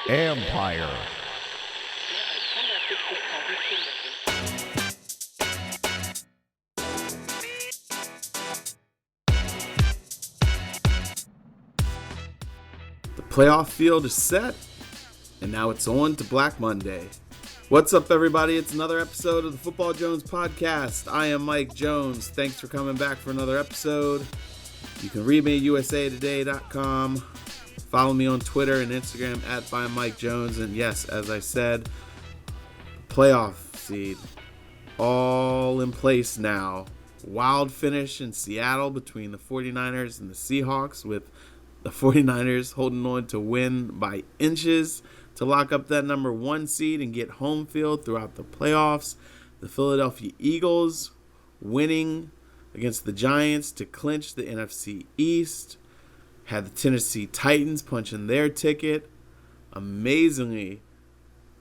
Empire. The playoff field is set, and now it's on to Black Monday. What's up, everybody? It's another episode of the Football Jones podcast. I am Mike Jones. Thanks for coming back for another episode. You can read me at usatoday.com. Follow me on Twitter and Instagram at @ByMikeJones. And yes, as I said, playoff seed all in place now. Wild finish in Seattle between the 49ers and the Seahawks, with the 49ers holding on to win by inches to lock up that number one seed and get home field throughout the playoffs. The Philadelphia Eagles winning against the Giants to clinch the NFC East. Had the Tennessee Titans punching their ticket. Amazingly,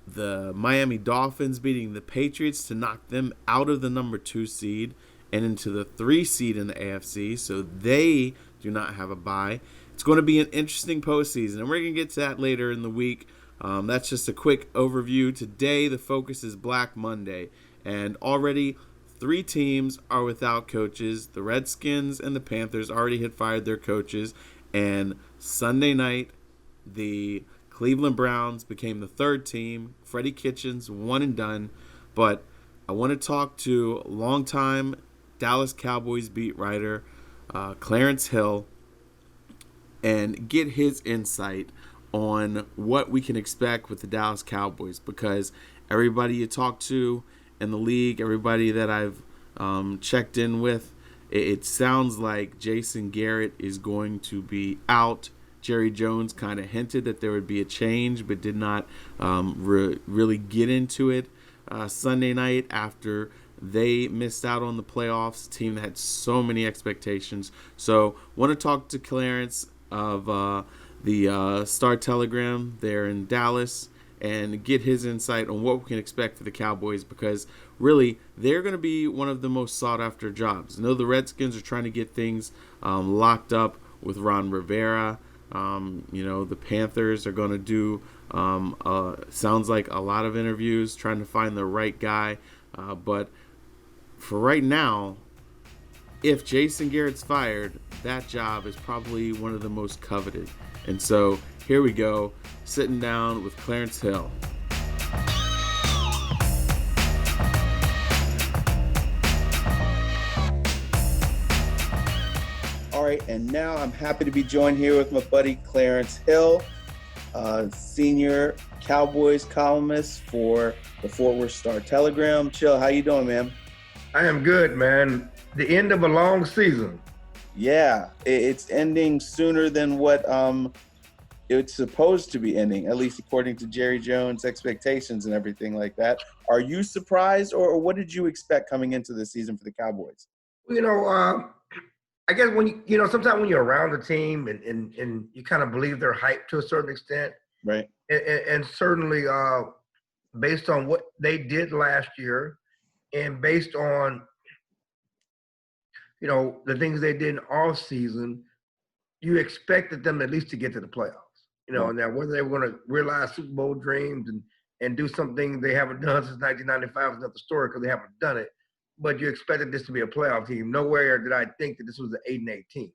the Miami Dolphins beating the Patriots to knock them out of the number 2 seed and into the 3 seed in the AFC, so they do not have a bye. It's going to be an interesting postseason, and we're going to get to that later in the week. That's just a quick overview. Today, the focus is Black Monday, and already 3 teams are without coaches. The Redskins and the Panthers already had fired their coaches, and Sunday night, the Cleveland Browns became the 3rd team. Freddie Kitchens, one and done. But I want to talk to longtime Dallas Cowboys beat writer Clarence Hill and get his insight on what we can expect with the Dallas Cowboys, because everybody you talk to in the league, everybody that I've checked in with, it sounds like Jason Garrett is going to be out. Jerry Jones kind of hinted that there would be a change, but did not really get into it Sunday night after they missed out on the playoffs. A team that had so many expectations. So want to talk to Clarence of the Star Telegram there in Dallas and get his insight on what we can expect for the Cowboys, because really they're going to be one of the most sought after jobs. I know the Redskins are trying to get things locked up with Ron Rivera. The Panthers are going to do sounds like a lot of interviews trying to find the right guy, but for right now, if Jason Garrett's fired, that job is probably one of the most coveted. And so here we go, sitting down with Clarence Hill. All right, and now I'm happy to be joined here with my buddy Clarence Hill, senior Cowboys columnist for the Fort Worth Star Telegram. Chill, how you doing, man? I am good, man. The end of a long season. Yeah, it's ending sooner than what it's supposed to be ending, at least according to Jerry Jones' expectations and everything like that. Are you surprised, or what did you expect coming into the season for the Cowboys? I guess when sometimes when you're around the team and you kind of believe their hype to a certain extent, right? And certainly based on what they did last year, and based on the things they did in off season, you expected them at least to get to the playoffs. Right. Now whether they were going to realize Super Bowl dreams and do something they haven't done since 1995 is another story, because they haven't done it. But you expected this to be a playoff team. Nowhere did I think that this was an 8-8 team.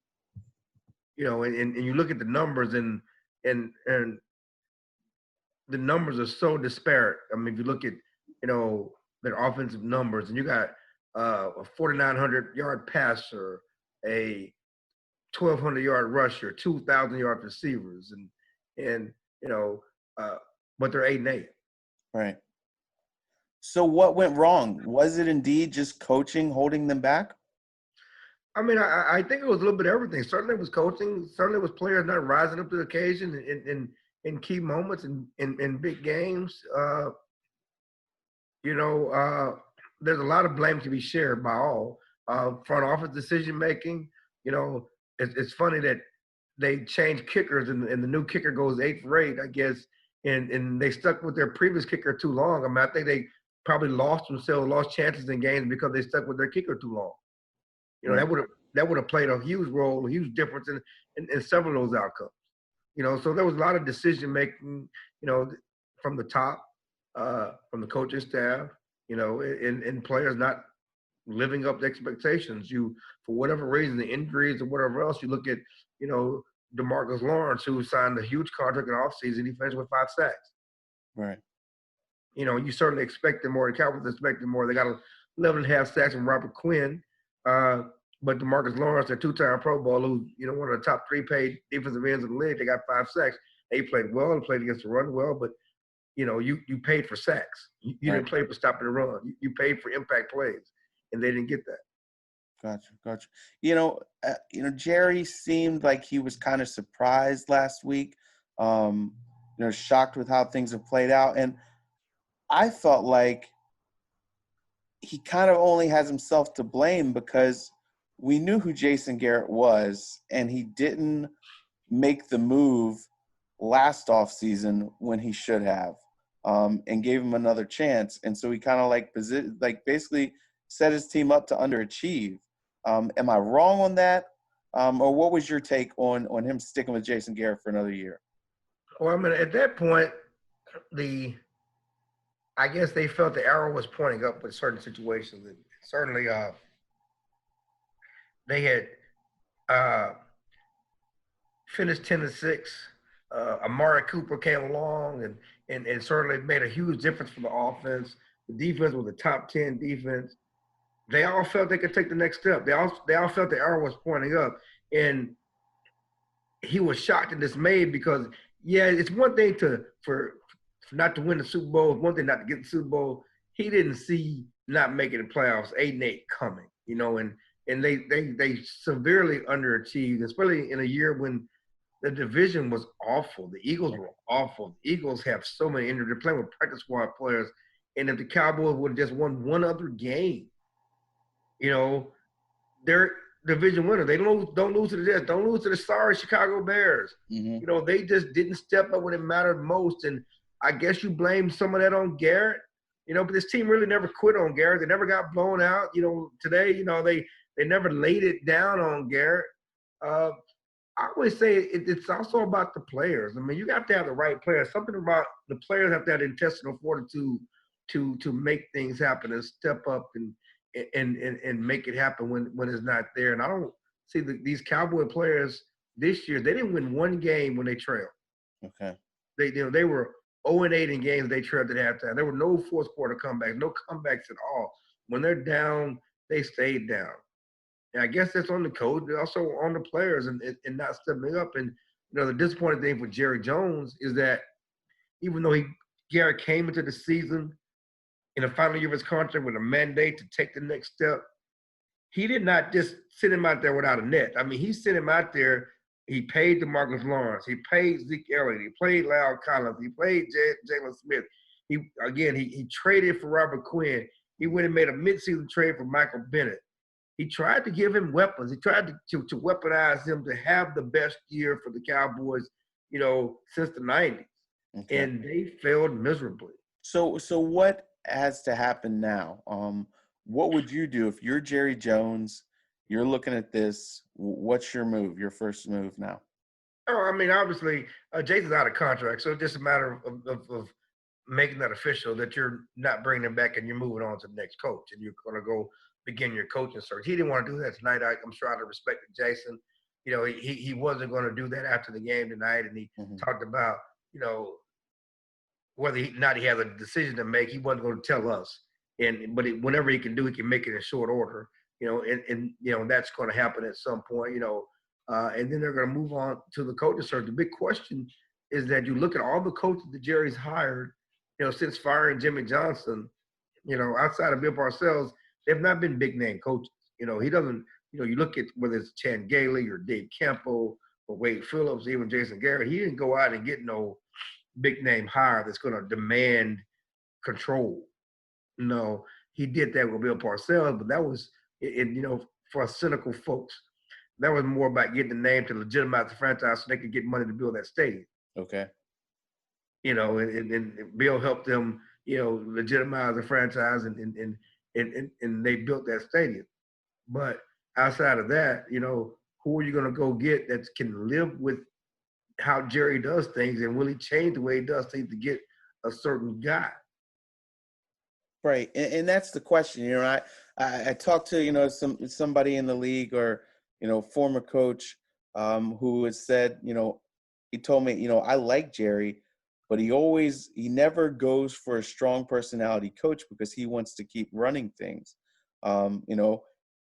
And you look at the numbers and the numbers are so disparate. I mean, if you look at their offensive numbers, and you got a 4,900-yard passer, a 1,200-yard rusher, 2,000-yard receivers, but they're 8-8. Right. So what went wrong? Was it indeed just coaching holding them back? I mean, I think it was a little bit of everything. Certainly it was coaching. Certainly it was players not rising up to the occasion in key moments in big games. There's a lot of blame to be shared by all. Front office decision making. It's funny that they changed kickers and the new kicker goes 8 for 8, I guess, and they stuck with their previous kicker too long. I mean, I think they probably lost chances in games because they stuck with their kicker too long. That would have played a huge role, a huge difference in several of those outcomes. So there was a lot of decision making, from the top, from the coaching staff, and players not living up to expectations. You, for whatever reason, the injuries or whatever else, you look at, you know, DeMarcus Lawrence, who signed a huge contract in offseason, he finished with 5 sacks. Right. You certainly expected more. The Cowboys expected more. They got 11 and a half sacks from Robert Quinn. But DeMarcus Lawrence, a two-time Pro Bowler, who's, one of the top 3 paid defensive ends in the league, they got 5 sacks. They played well and played against the run well, but, you paid for sacks. You Right. didn't play for stopping the run. You paid for impact plays, and they didn't get that. Gotcha. Jerry seemed like he was kind of surprised last week, shocked with how things have played out. And I felt like he kind of only has himself to blame because we knew who Jason Garrett was, and he didn't make the move last offseason when he should have, and gave him another chance. And so he kind of basically set his team up to underachieve. Am I wrong on that? Or what was your take on him sticking with Jason Garrett for another year? Well, I mean, at that point, I guess they felt the arrow was pointing up with certain situations. And certainly, they had finished 10-6. Amari Cooper came along and certainly made a huge difference for the offense. The defense was a top 10 defense. They all felt they could take the next step. They all felt the arrow was pointing up, and he was shocked and dismayed because, yeah, it's one thing for not to win the Super Bowl, it's one thing not to get the Super Bowl. He didn't see not making the playoffs 8-8 coming, and they severely underachieved, especially in a year when the division was awful. The Eagles were awful. The Eagles have so many injuries. They're playing with practice squad players, and if the Cowboys would have just won one other game, they're division winner. They don't lose to the Jets. Don't lose to the sorry Chicago Bears. Mm-hmm. They just didn't step up when it mattered most. And I guess you blame some of that on Garrett. But this team really never quit on Garrett. They never got blown out. Today, they never laid it down on Garrett. I always say it's also about the players. I mean, you got to have the right players. Something about the players have that intestinal fortitude to make things happen and step up and make it happen when it's not there. And I don't see these Cowboy players this year. They didn't win one game when they trailed. Okay. They were 0-8 in games they trailed at halftime. There were no fourth quarter comebacks, no comebacks at all. When they're down, they stayed down. And I guess that's on the coach, but also on the players and not stepping up. And the disappointing thing for Jerry Jones is that even though Garrett came into the season in the final year of his contract with a mandate to take the next step, he did not just sit him out there without a net. I mean, he sent him out there. He paid DeMarcus Lawrence. He paid Zeke Elliott. He played Lyle Collins. He played Jalen Smith. He traded for Robert Quinn. He went and made a midseason trade for Michael Bennett. He tried to give him weapons. He tried to weaponize him to have the best year for the Cowboys, since the 90s. Okay. And they failed miserably. So what has to happen now? What would you do if you're Jerry Jones? You're looking at this. What's your move? Your first move now? Oh, I mean, obviously, Jason's out of contract, so it's just a matter of making that official that you're not bringing him back and you're moving on to the next coach, and you're going to go begin your coaching search. He didn't want to do that tonight. I'm sure out of respect to Jason, he wasn't going to do that after the game tonight, and he talked about, whether he has a decision to make. He wasn't going to tell us, but whenever he can do, he can make it in short order, and that's going to happen at some point, and then they're going to move on to the coaching search. The big question is that you look at all the coaches that Jerry's hired, since firing Jimmy Johnson, outside of Bill Parcells, they've not been big name coaches. He doesn't, you look at whether it's Chan Gailey or Dave Campo or Wade Phillips, even Jason Garrett, he didn't go out and get no big name hire that's going to demand control. No, he did that with Bill Parcells, but that was, for cynical folks, that was more about getting the name to legitimize the franchise so they could get money to build that stadium. Okay. And Bill helped them, legitimize the franchise and they built that stadium. But outside of that, who are you going to go get that can live with how Jerry does things, and will he change the way he does things to get a certain guy? Right, and that's the question. I talked to somebody in the league, or former coach, who has said, he told me, I like Jerry, but he never goes for a strong personality coach because he wants to keep running things.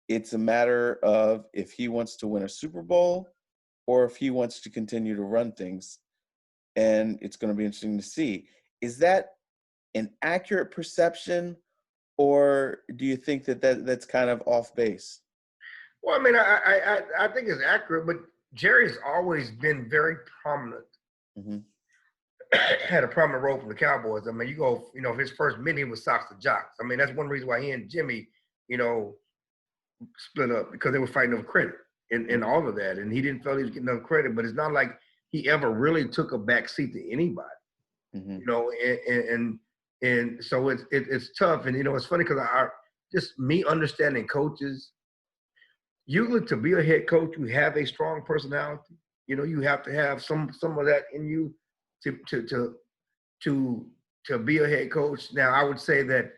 It's a matter of if he wants to win a Super Bowl or if he wants to continue to run things, and it's going to be interesting to see. Is that an accurate perception, or do you think that's kind of off base? Well, I mean, I think it's accurate, but Jerry's always been very prominent. Mm-hmm. Had a prominent role for the Cowboys. I mean, his first meeting was Socks to Jocks. I mean, that's one reason why he and Jimmy, split up, because they were fighting over credit and all of that. And he didn't feel he was getting enough credit, but it's not like he ever really took a back seat to anybody, Mm-hmm. And so it's tough. And, it's funny because I just me understanding coaches, usually to be a head coach, you have a strong personality. You have to have some of that in you to be a head coach. Now, I would say that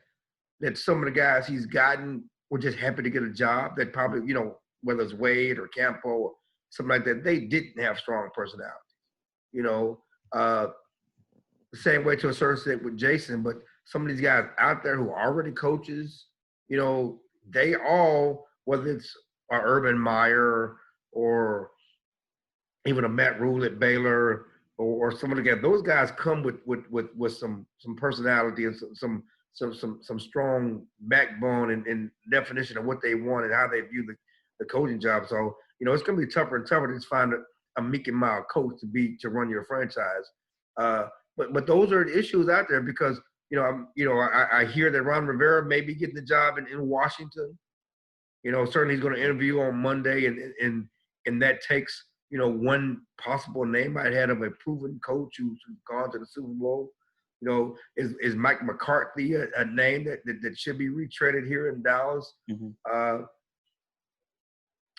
some of the guys he's gotten were just happy to get a job. That probably, whether it's Wade or Campo or something like that, they didn't have strong personalities. The same way to a certain extent with Jason, but some of these guys out there who are already coaches, they all, whether it's Urban Meyer or even a Matt Rule at Baylor, or some of the guys, those guys come with some personality and some strong backbone and definition of what they want and how they view the coaching job. So, it's going to be tougher and tougher to just find a meek and mild coach to run your franchise. But those are the issues out there because, I hear that Ron Rivera may be getting the job in Washington. Certainly he's going to interview on Monday, and that takes, one possible name I had of a proven coach who's gone to the Super Bowl. Is Mike McCarthy a name that should be retreaded here in Dallas? Mm-hmm.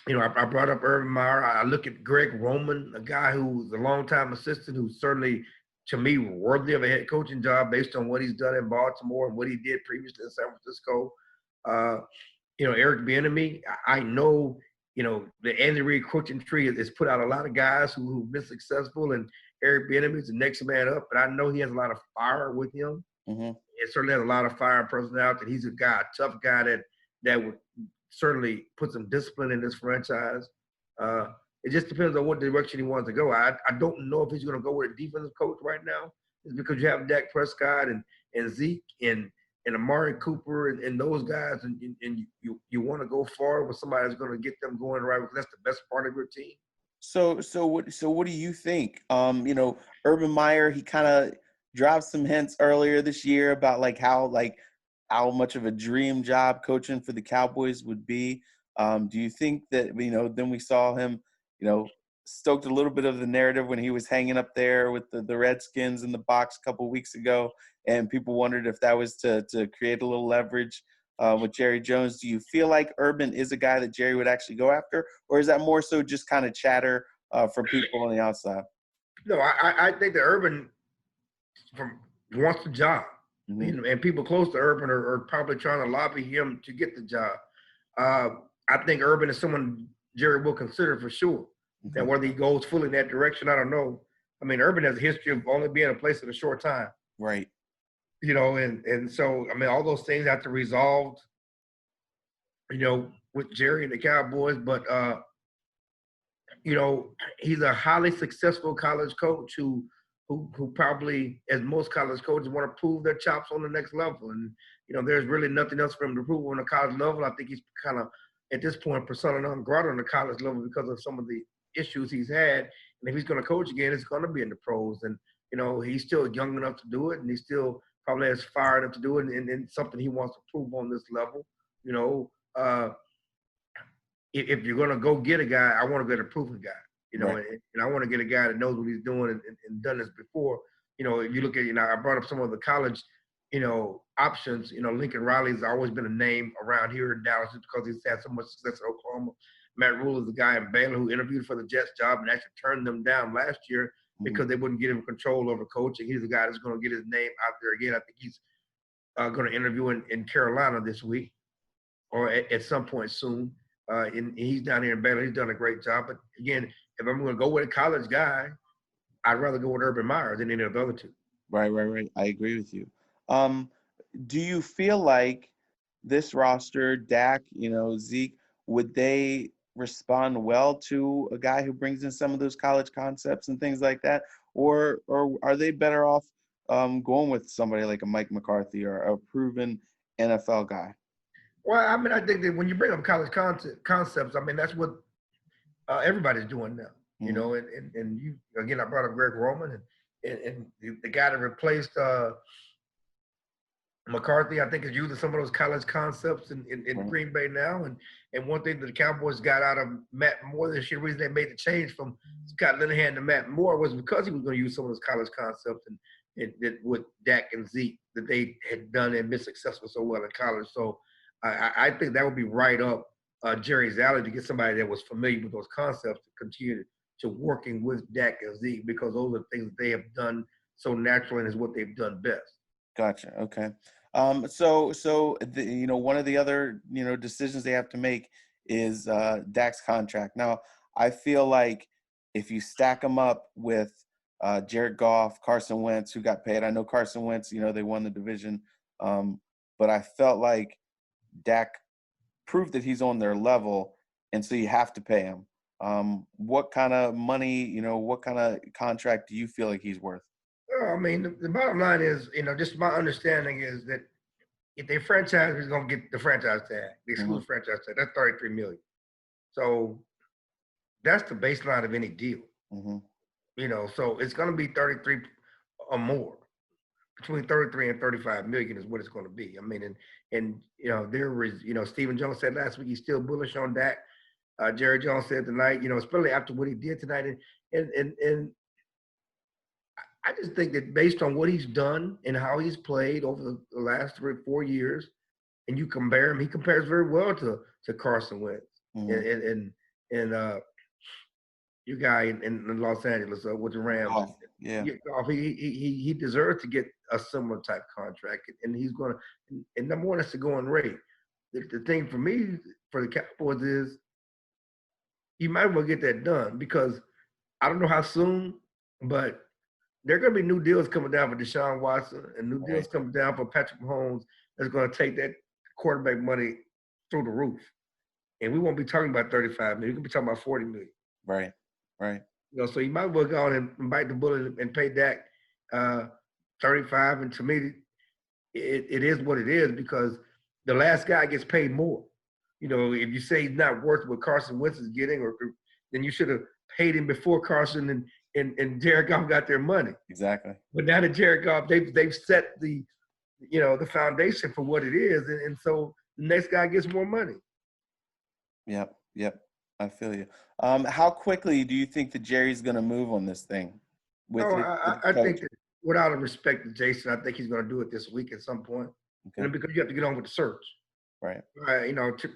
I brought up Urban Meyer. I look at Greg Roman, a guy who's a longtime assistant, who's certainly, to me, worthy of a head coaching job based on what he's done in Baltimore and what he did previously in San Francisco. Eric Bieniemy, I know, the Andy Reid coaching tree has put out a lot of guys who've been successful, and Eric Bieniemy is the next man up. But I know he has a lot of fire with him. Mm-hmm. It certainly has a lot of fire and personality. He's a tough guy that would certainly put some discipline in this franchise. It just depends on what direction he wants to go. I don't know if he's going to go with a defensive coach right now. It's because you have Dak Prescott and Zeke and Amari Cooper and those guys, and you want to go forward with somebody that's going to get them going right, because that's the best part of your team. So what do you think? Urban Meyer, he kind of dropped some hints earlier this year about how much of a dream job coaching for the Cowboys would be. Do you think that, then we saw him, stoked a little bit of the narrative when he was hanging up there with the Redskins in the box a couple of weeks ago, and people wondered if that was to create a little leverage with Jerry Jones. Do you feel like Urban is a guy that Jerry would actually go after, or is that more so just kind of chatter for people on the outside? No, I think that Urban wants the job. Mm-hmm. And people close to Urban are probably trying to lobby him to get the job. I think Urban is someone Jerry will consider for sure. Mm-hmm. Now, whether he goes fully in that direction, I don't know. I mean, Urban has a history of only being in a place in a short time. Right. And so, I mean, all those things have to resolve, with Jerry and the Cowboys. But, he's a highly successful college coach who probably, as most college coaches, want to prove their chops on the next level. And, there's really nothing else for him to prove on the college level. I think he's kind of, at this point, persona non grata on the college level because of some of the issues he's had. And if he's going to coach again, it's going to be in the pros. And, he's still young enough to do it, and he still probably has fire enough to do it, and something he wants to prove on this level. If you're going to go get a guy, I want to get a proven guy. Right. And I want to get a guy that knows what he's doing and done this before. If you look at, I brought up some of the college, options. Lincoln Riley's always been a name around here in Dallas just because he's had so much success at Oklahoma. Matt Rule is the guy in Baylor who interviewed for the Jets job and actually turned them down last year because they wouldn't give him control over coaching. He's the guy that's going to get his name out there again. I think he's going to interview in Carolina this week or at some point soon. And he's down here in Baylor. He's done a great job. But again, if I'm going to go with a college guy, I'd rather go with Urban Meyer than any of the other two. Right. I agree with you. Do you feel like this roster, Dak, Zeke, would they respond well to a guy who brings in some of those college concepts and things like that? Or are they better off going with somebody like a Mike McCarthy or a proven NFL guy? Well, I mean, I think that when you bring up college concepts, I mean, that's what everybody's doing now, and you, again, I brought up Greg Roman and the guy that replaced McCarthy, I think, is using some of those college concepts in Green Bay now. And one thing that the Cowboys got out of Matt Moore this year, the reason they made the change from Scott Linehan to Matt Moore was because he was going to use some of those college concepts and with Dak and Zeke that they had done and been successful so well in college. So I think that would be right up Jerry's alley to get somebody that was familiar with those concepts to continue to working with Dak and Zeke, because those are things that they have done so naturally and is what they've done best. Gotcha. Okay. So one of the other, decisions they have to make is Dak's contract. Now, I feel like if you stack them up with Jared Goff, Carson Wentz, who got paid. I know Carson Wentz, they won the division. But I felt like Dak proved that he's on their level, and so you have to pay him. What kind of money, what kind of contract do you feel like he's worth? I mean, the bottom line is, just my understanding is that if they franchise, he's going to get the franchise tag, the exclusive franchise tag. That's $33 million. So that's the baseline of any deal. So it's going to be 33 or more. Between 33 and 35 million is what it's going to be. I mean, and there was, Stephen Jones said last week he's still bullish on Dak. Jerry Jones said tonight, especially after what he did tonight, and I just think that based on what he's done and how he's played over the last 3 or 4 years, and you compare him, he compares very well to Carson Wentz and your guy in Los Angeles with the Rams. He deserves to get a similar type contract, and he's going to. And number one, that's the going rate. The thing for me, for the Cowboys, is you might well get that done, because I don't know how soon, but there are going to be new deals coming down for Deshaun Watson and new deals coming down for Patrick Mahomes that's going to take that quarterback money through the roof. And we won't be talking about 35 million. We can be talking about 40 million. Right. So you might well go on and bite the bullet and pay Dak 35. And to me, it is what it is, because the last guy gets paid more. If you say he's not worth what Carson Wentz is getting, then you should have paid him before Carson and Jared Goff got their money. Exactly. But now that Jared Goff, they've set the foundation for what it is, and so the next guy gets more money. Yep. I feel you. How quickly do you think that Jerry's going to move on this thing? I think that, without a respect to Jason, I think he's going to do it this week at some point. Okay. Because you have to get on with the search. Right.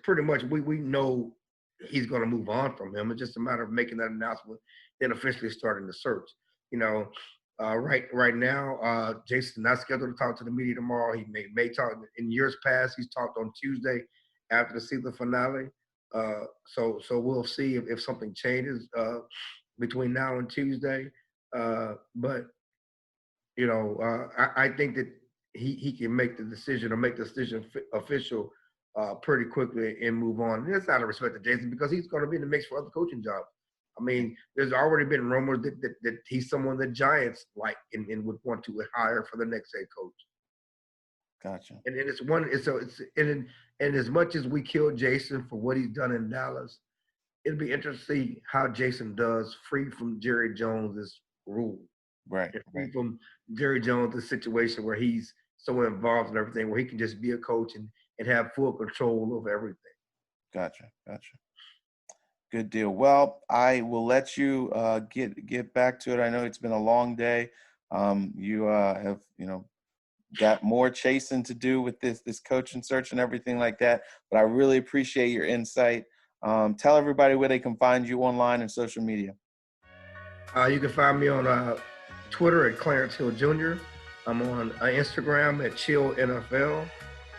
Pretty much we know he's going to move on from him. It's just a matter of making that announcement, then officially starting the search. Right now, Jason's not scheduled to talk to the media tomorrow. He may talk in years past. He's talked on Tuesday after the season finale. So we'll see if something changes between now and Tuesday. But I think that he can make the decision or make the decision official pretty quickly and move on. And that's out of respect to Jason, because he's going to be in the mix for other coaching jobs. I mean, there's already been rumors that he's someone the Giants like and would want to hire for the next head coach. Gotcha. And as much as we killed Jason for what he's done in Dallas, it'll be interesting to see how Jason does free from Jerry Jones's rule. Right. Free from Jerry Jones' situation where he's so involved in everything, where he can just be a coach and have full control over everything. Gotcha. Good deal. Well, I will let you get back to it. I know it's been a long day. You have, got more chasing to do with this coaching search and everything like that. But I really appreciate your insight. Tell everybody where they can find you online and social media. You can find me on Twitter at Clarence Hill Jr. I'm on Instagram at Chill NFL,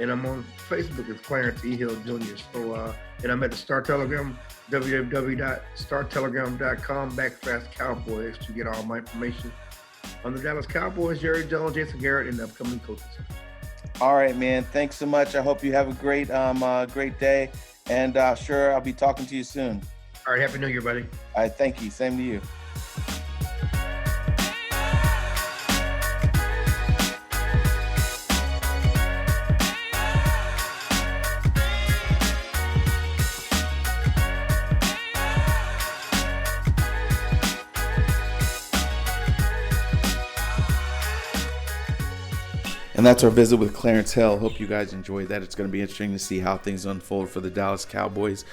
and I'm on Facebook as Clarence E. Hill Jr. So, and I'm at the Star Telegram, www.startelegram.com/Cowboys to get all my information on the Dallas Cowboys, Jerry Jones, Jason Garrett, and the upcoming coaches. All right, man. Thanks so much. I hope you have a great day, and sure, I'll be talking to you soon. All right, Happy New Year, buddy. All right, thank you. Same to you. And that's our visit with Clarence Hill. Hope you guys enjoyed that. It's going to be interesting to see how things unfold for the Dallas Cowboys.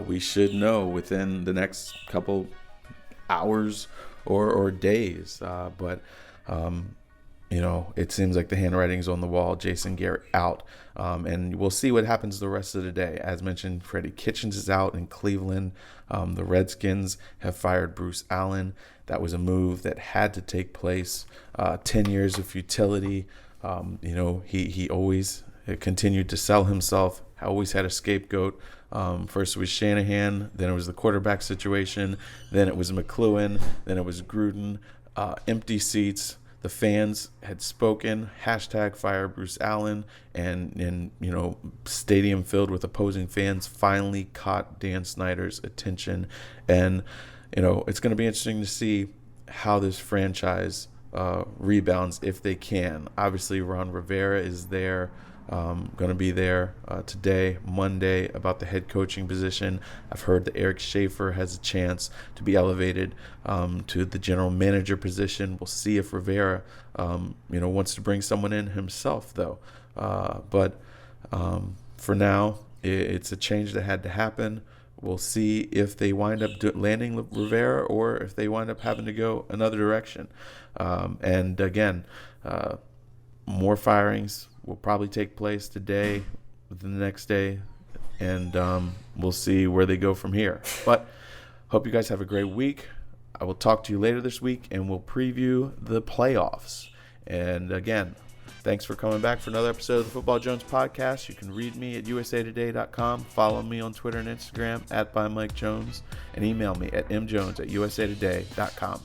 We should know within the next couple hours or days. But it seems like the handwriting's on the wall. Jason Garrett out. And we'll see what happens the rest of the day. As mentioned, Freddie Kitchens is out in Cleveland. The Redskins have fired Bruce Allen. That was a move that had to take place. 10 years of futility. He always continued to sell himself, always had a scapegoat. First it was Shanahan, then it was the quarterback situation, then it was McLuhan, then it was Gruden. Empty seats. The fans had spoken, #fire Bruce Allen, and stadium filled with opposing fans finally caught Dan Snyder's attention. And, it's going to be interesting to see how this franchise rebounds if they can. Obviously, Ron Rivera is there, going to be there today, Monday, about the head coaching position. I've heard that Eric Schaefer has a chance to be elevated to the general manager position. We'll see if Rivera, wants to bring someone in himself, though. But for now, it's a change that had to happen. We'll see if they wind up landing Rivera or if they wind up having to go another direction. And again, more firings will probably take place today, the next day, and we'll see where they go from here. But hope you guys have a great week. I will talk to you later this week, and we'll preview the playoffs. And again, thanks for coming back for another episode of the Football Jones podcast. You can read me at usatoday.com, follow me on Twitter and Instagram @ByMikeJones, and email me at mjones@usatoday.com.